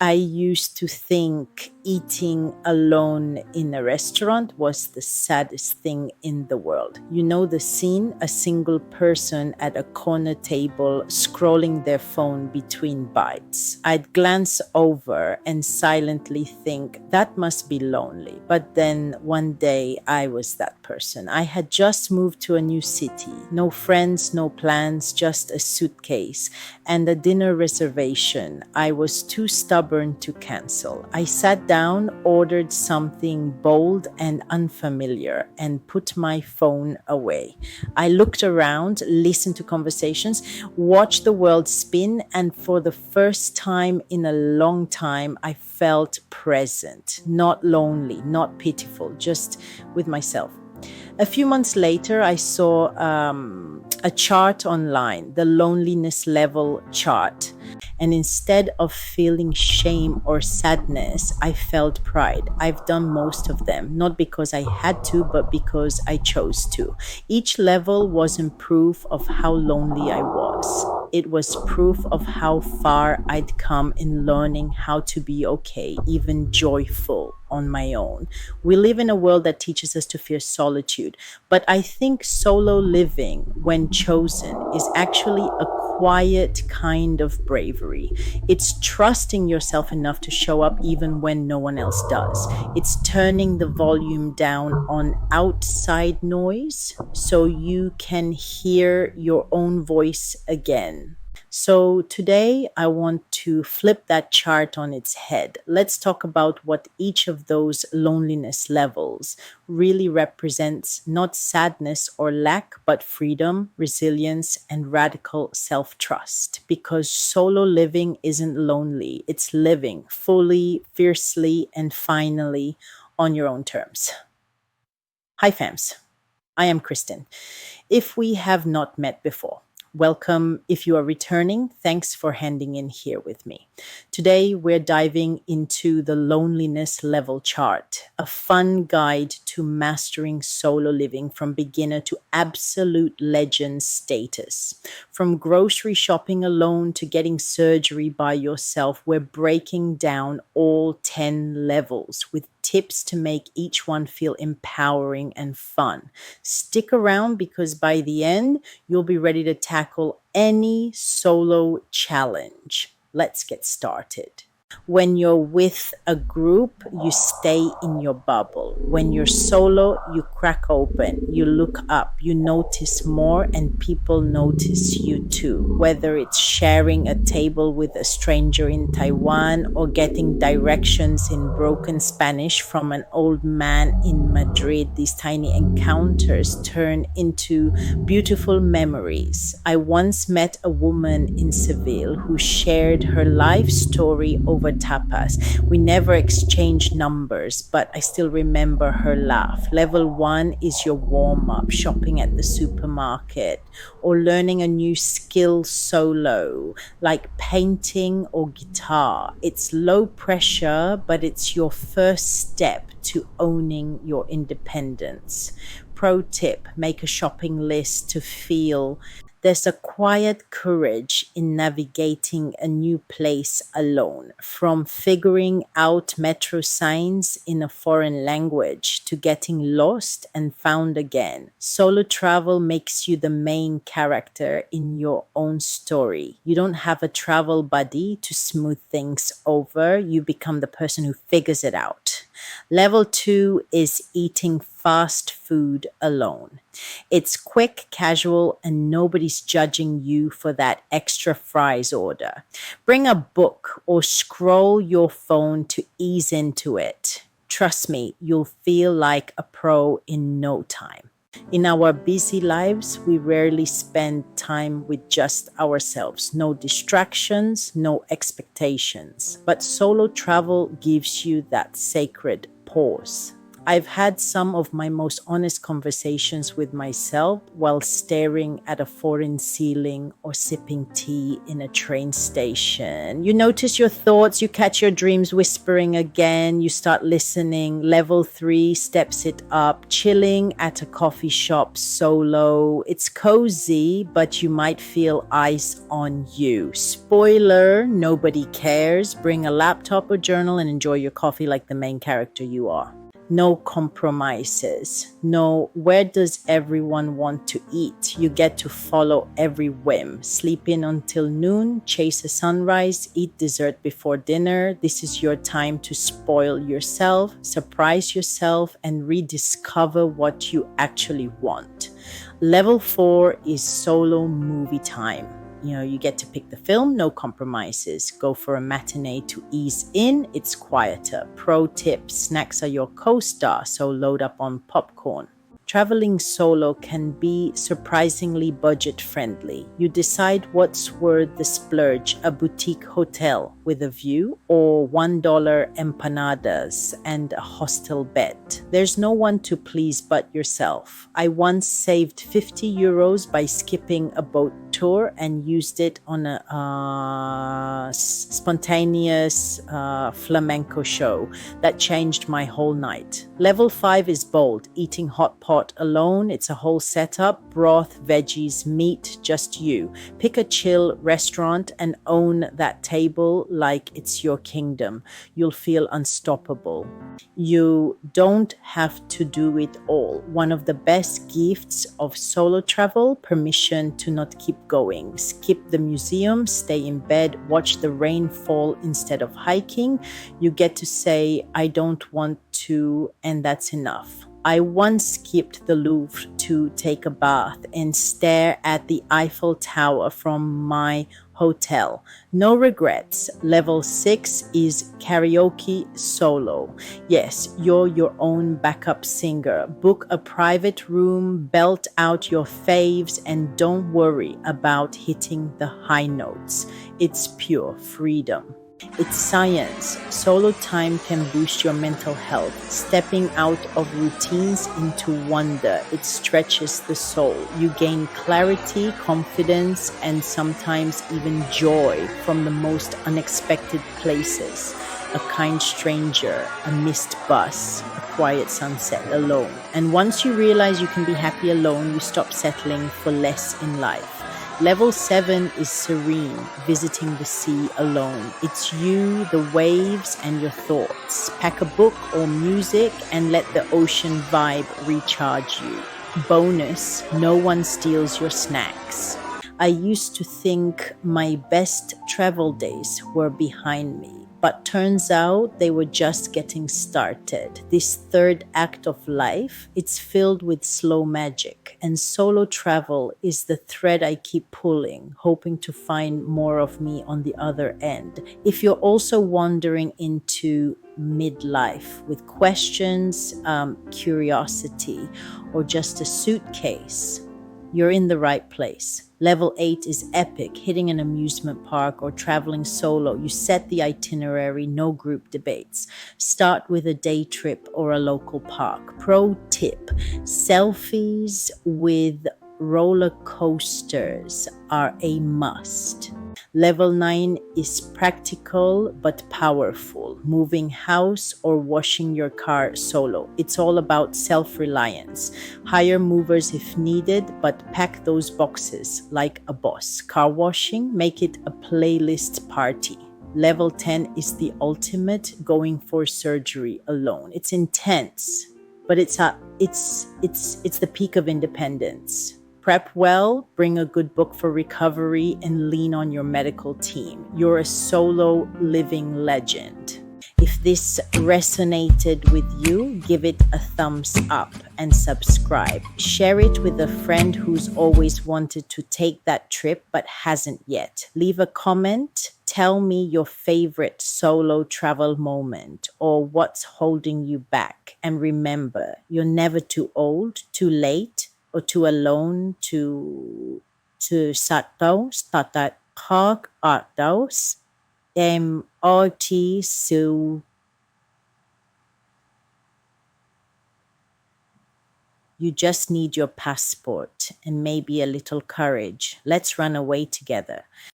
I used to think eating alone in a restaurant was the saddest thing in the world. You know the scene? A single person at a corner table scrolling their phone between bites. I'd glance over and silently think, that must be lonely. But then one day I was that person. I had just moved to a new city. No friends, no plans, just a suitcase and a dinner reservation I was too stubborn to cancel. I sat down, ordered something bold and unfamiliar, and put my phone away. I looked around, listened to conversations, watched the world spin, and for the first time in a long time, I felt present, not lonely, not pitiful, just with myself. A few months later, I saw a chart online, the loneliness level chart. And instead of feeling shame or sadness, I felt pride. I've done most of them, not because I had to, but because I chose to. Each level wasn't proof of how lonely I was. It was proof of how far I'd come in learning how to be okay, even joyful on my own. We live in a world that teaches us to fear solitude, but I think solo living, when chosen, is actually a quiet kind of bravery. It's trusting yourself enough to show up even when no one else does. It's turning the volume down on outside noise so you can hear your own voice again. So today I want to flip that chart on its head. Let's talk about what each of those loneliness levels really represents, not sadness or lack, but freedom, resilience, and radical self trust. Because solo living isn't lonely, it's living fully, fiercely, and finally on your own terms. Hi, fams. I am Kristen. If we have not met before, welcome. If you are returning, thanks for handing in here with me. Today, we're diving into the loneliness level chart, a fun guide to mastering solo living from beginner to absolute legend status. From grocery shopping alone to getting surgery by yourself, we're breaking down all 10 levels with tips to make each one feel empowering and fun. Stick around because by the end, you'll be ready to tackle any solo challenge. Let's get started. When you're with a group, you stay in your bubble. When you're solo, you crack open, you look up, you notice more, and people notice you too. Whether it's sharing a table with a stranger in Taiwan or getting directions in broken Spanish from an old man in Madrid, these tiny encounters turn into beautiful memories. I once met a woman in Seville who shared her life story over tapas. We never exchanged numbers, but I still remember her laugh. Level one is your warm up, shopping at the supermarket, or learning a new skill solo, like painting or guitar. It's low pressure, but it's your first step to owning your independence. Pro tip, make a shopping list to feel. There's a quiet courage in navigating a new place alone, from figuring out metro signs in a foreign language to getting lost and found again. Solo travel makes you the main character in your own story. You don't have a travel buddy to smooth things over, you become the person who figures it out. Level two is eating fast food alone. It's quick, casual, and nobody's judging you for that extra fries order. Bring a book or scroll your phone to ease into it. Trust me, you'll feel like a pro in no time. In our busy lives, we rarely spend time with just ourselves. No distractions, no expectations. But solo travel gives you that sacred pause. I've had some of my most honest conversations with myself while staring at a foreign ceiling or sipping tea in a train station. You notice your thoughts, you catch your dreams whispering again, you start listening. Level 3 steps it up, chilling at a coffee shop solo. It's cozy, but you might feel eyes on you. Spoiler, nobody cares. Bring a laptop or journal and enjoy your coffee like the main character you are. No compromises. No, where does everyone want to eat? You get to follow every whim. Sleep in until noon, chase a sunrise, eat dessert before dinner. This is your time to spoil yourself, surprise yourself, and rediscover what you actually want. Level 4 is solo movie time. You get to pick the film, no compromises. Go for a matinee to ease in, it's quieter. Pro tip, snacks are your co-star, so load up on popcorn. Traveling solo can be surprisingly budget friendly. You decide what's worth the splurge, a boutique hotel with a view or $1 empanadas and a hostel bed. There's no one to please but yourself. I once saved 50 euros by skipping a boat tour and used it on a spontaneous flamenco show that changed my whole night. Level 5 is bold, eating hot pot alone. It's a whole setup, broth, veggies, meat, just you. Pick a chill restaurant and own that table like it's your kingdom. You'll feel unstoppable. You don't have to do it all. One of the best gifts of solo travel, permission to not keep going. Skip the museum, stay in bed, watch the rain fall instead of hiking. You get to say, I don't want to, and that's enough. I once skipped the Louvre to take a bath and stare at the Eiffel Tower from my hotel. No regrets. Level 6 is karaoke solo. Yes, you're your own backup singer. Book a private room, belt out your faves, and don't worry about hitting the high notes. It's pure freedom. It's science. Solo time can boost your mental health. Stepping out of routines into wonder. It stretches the soul. You gain clarity, confidence, and sometimes even joy from the most unexpected places. A kind stranger, a missed bus, a quiet sunset alone. And once you realize you can be happy alone, you stop settling for less in life. Level 7 is serene, visiting the sea alone. It's you, the waves, and your thoughts. Pack a book or music and let the ocean vibe recharge you. Bonus, no one steals your snacks. I used to think my best travel days were behind me, but turns out they were just getting started. This third act of life, it's filled with slow magic, and solo travel is the thread I keep pulling, hoping to find more of me on the other end. If you're also wandering into midlife with questions, curiosity, or just a suitcase, you're in the right place. Level 8 is epic, hitting an amusement park or traveling solo. You set the itinerary, no group debates. Start with a day trip or a local park. Pro tip, selfies with roller coasters are a must. Level 9 is practical but powerful. Moving house or washing your car solo. It's all about self-reliance. Hire movers if needed, but pack those boxes like a boss. Car washing, make it a playlist party. Level 10 is the ultimate, going for surgery alone. It's intense, but it's the peak of independence. Prep well, bring a good book for recovery, and lean on your medical team. You're a solo living legend. If this resonated with you, give it a thumbs up and subscribe. Share it with a friend who's always wanted to take that trip but hasn't yet. Leave a comment. Tell me your favorite solo travel moment or what's holding you back. And remember, you're never too old, too late, or too alone to start that talk at those MRT You just need your passport and maybe a little courage. Let's run away together.